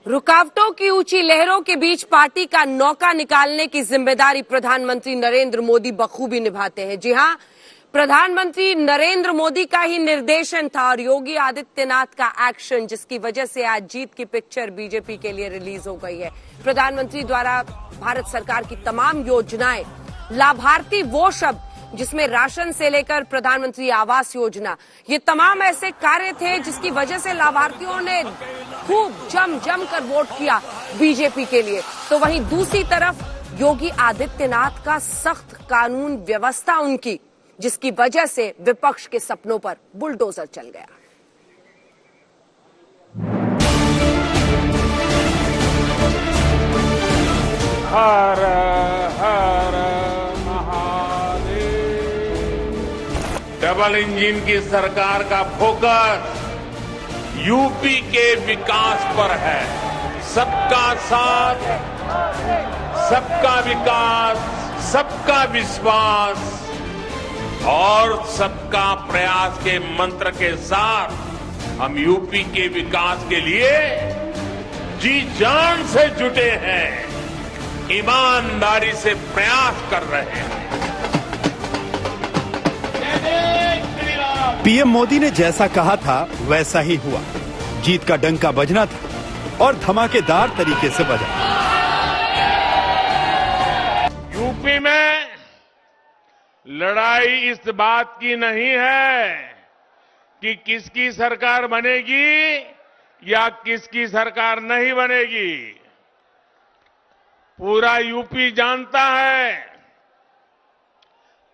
रुकावटों की ऊंची लहरों के बीच पार्टी का नौका निकालने की जिम्मेदारी प्रधानमंत्री नरेंद्र मोदी बखूबी निभाते हैं। जी हां, प्रधानमंत्री नरेंद्र मोदी का ही निर्देशन था और योगी आदित्यनाथ का एक्शन, जिसकी वजह से आज जीत की पिक्चर बीजेपी के लिए रिलीज हो गई है। प्रधानमंत्री द्वारा भारत सरकार की तमाम योजनाएं, लाभार्थी वो शब्द जिसमें राशन से लेकर प्रधानमंत्री आवास योजना, ये तमाम ऐसे कार्य थे जिसकी वजह से लाभार्थियों ने खूब जम कर वोट किया बीजेपी के लिए। तो वहीं दूसरी तरफ योगी आदित्यनाथ का सख्त कानून व्यवस्था उनकी, जिसकी वजह से विपक्ष के सपनों पर बुलडोजर चल गया। हर हर महादेव। डबल इंजन की सरकार का फोकस यूपी के विकास पर है। सबका साथ, सबका विकास, सबका विश्वास और सबका प्रयास के मंत्र के साथ हम यूपी के विकास के लिए जी जान से जुटे हैं, ईमानदारी से प्रयास कर रहे हैं। पीएम मोदी ने जैसा कहा था वैसा ही हुआ। जीत का डंका बजना था और धमाकेदार तरीके से बजा। यूपी में लड़ाई इस बात की नहीं है कि किसकी सरकार बनेगी या किसकी सरकार नहीं बनेगी। पूरा यूपी जानता है,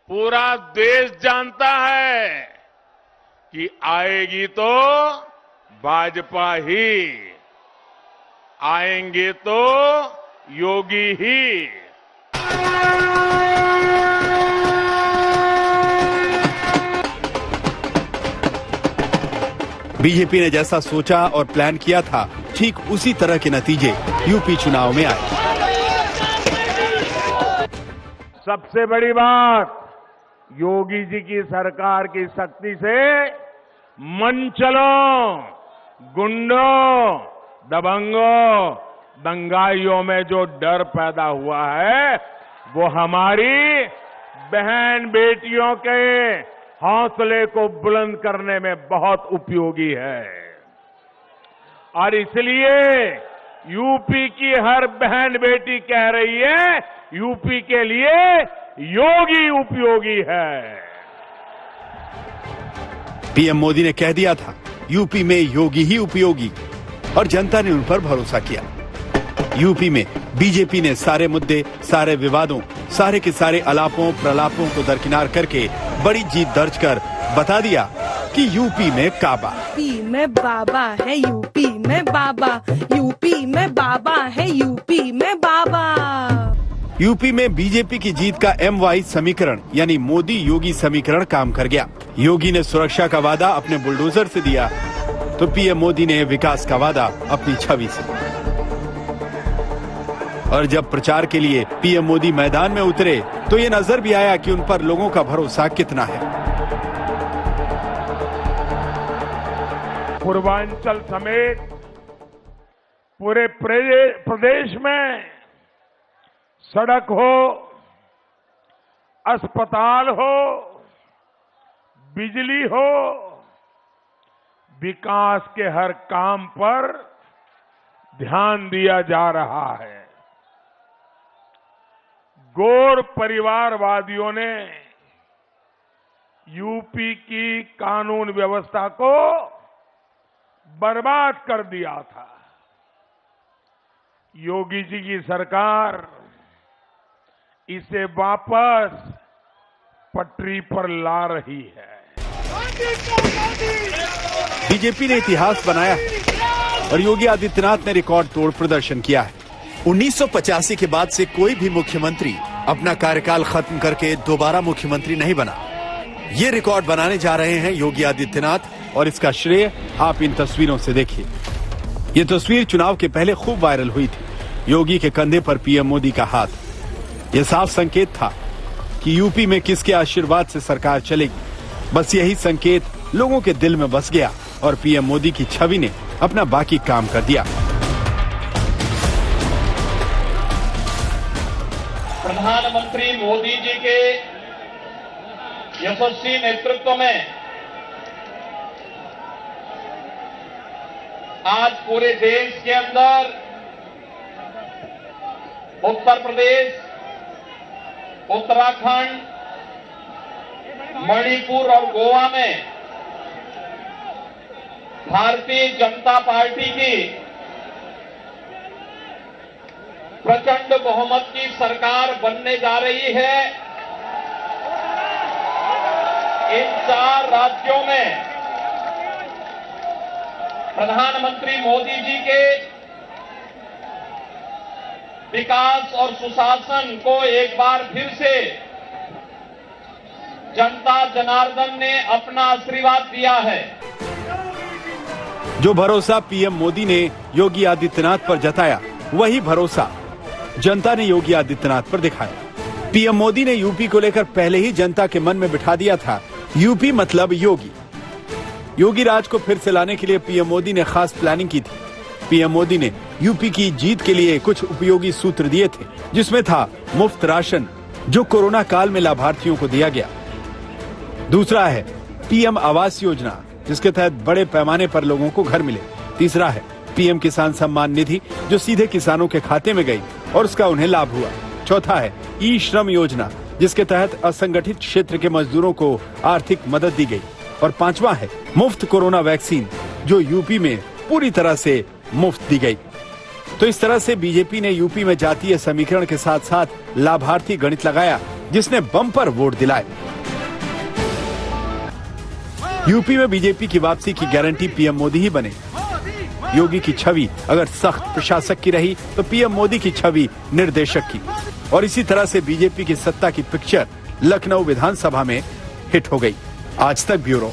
पूरा देश जानता है कि आएगी तो भाजपा ही, आएंगे तो योगी ही। बीजेपी ने जैसा सोचा और प्लान किया था, ठीक उसी तरह के नतीजे यूपी चुनाव में आए। सबसे बड़ी बात, योगी जी की सरकार की शक्ति से मनचलों, गुंडों, दबंगों, दंगाइयों में जो डर पैदा हुआ है, वो हमारी बहन बेटियों के हौसले को बुलंद करने में बहुत उपयोगी है। और इसलिए यूपी की हर बहन बेटी कह रही है, यूपी के लिए योगी उपयोगी है। पीएम मोदी ने कह दिया था यूपी में योगी ही उपयोगी, और जनता ने उन पर भरोसा किया। यूपी में बीजेपी ने सारे मुद्दे, सारे विवादों, सारे के सारे अलापों प्रलापों को दरकिनार करके बड़ी जीत दर्ज कर बता दिया कि यूपी में काबा, यूपी में बाबा है, यूपी में बाबा, यूपी में बाबा है, यूपी में बाबा। यूपी में बीजेपी की जीत का MY समीकरण यानी मोदी योगी समीकरण काम कर गया। योगी ने सुरक्षा का वादा अपने बुलडोजर से दिया, तो पीएम मोदी ने विकास का वादा अपनी छवि से। और जब प्रचार के लिए पीएम मोदी मैदान में उतरे, तो ये नजर भी आया कि उन पर लोगों का भरोसा कितना है। पूर्वांचल समेत पूरे प्रदेश में सड़क हो, अस्पताल हो, बिजली हो, विकास के हर काम पर ध्यान दिया जा रहा है। गौर परिवारवादियों ने यूपी की कानून व्यवस्था को बर्बाद कर दिया था। योगी जी की सरकार इसे वापस पटरी पर ला रही है। बीजेपी ने इतिहास बनाया और योगी आदित्यनाथ ने रिकॉर्ड तोड़ प्रदर्शन किया है। 1985 के बाद से कोई भी मुख्यमंत्री अपना कार्यकाल खत्म करके दोबारा मुख्यमंत्री नहीं बना। ये रिकॉर्ड बनाने जा रहे हैं योगी आदित्यनाथ, और इसका श्रेय आप इन तस्वीरों से देखिए। ये तस्वीर चुनाव के पहले खूब वायरल हुई थी। योगी के कंधे पर पीएम मोदी का हाथ, ये साफ संकेत था कि यूपी में किसके आशीर्वाद से सरकार चलेगी। बस यही संकेत लोगों के दिल में बस गया और पीएम मोदी की छवि ने अपना बाकी काम कर दिया। प्रधानमंत्री मोदी जी के यशस्वी नेतृत्व में आज पूरे देश के अंदर उत्तर प्रदेश, उत्तराखंड, मणिपुर और गोवा में भारतीय जनता पार्टी की प्रचंड बहुमत की सरकार बनने जा रही है। इन 4 राज्यों में प्रधानमंत्री मोदी जी के विकास और सुशासन को एक बार फिर से जनता जनार्दन ने अपना आशीर्वाद दिया है। जो भरोसा पीएम मोदी ने योगी आदित्यनाथ पर जताया, वही भरोसा जनता ने योगी आदित्यनाथ पर दिखाया। पीएम मोदी ने यूपी को लेकर पहले ही जनता के मन में बिठा दिया था, यूपी मतलब योगी। योगी राज को फिर से लाने के लिए पीएम मोदी ने खास प्लानिंग की थी। पीएम मोदी ने यूपी की जीत के लिए कुछ उपयोगी सूत्र दिए थे, जिसमें था मुफ्त राशन, जो कोरोना काल में लाभार्थियों को दिया गया। दूसरा है पीएम आवास योजना, जिसके तहत बड़े पैमाने पर लोगों को घर मिले। तीसरा है पीएम किसान सम्मान निधि, जो सीधे किसानों के खाते में गई और उसका उन्हें लाभ हुआ। चौथा है ई श्रम योजना, जिसके तहत असंगठित क्षेत्र के मजदूरों को आर्थिक मदद दी गई। और पांचवा है मुफ्त कोरोना वैक्सीन, जो यूपी में पूरी तरह से मुफ्त दी गई। तो इस तरह से बीजेपी ने यूपी में जातीय समीकरण के साथ साथ लाभार्थी गणित लगाया, जिसने बम्पर वोट दिलाए। यूपी में बीजेपी की वापसी की गारंटी पीएम मोदी ही बने। योगी की छवि अगर सख्त प्रशासक की रही, तो पीएम मोदी की छवि निर्देशक की। और इसी तरह से बीजेपी की सत्ता की पिक्चर लखनऊ विधानसभा में हिट हो गई। आज तक ब्यूरो।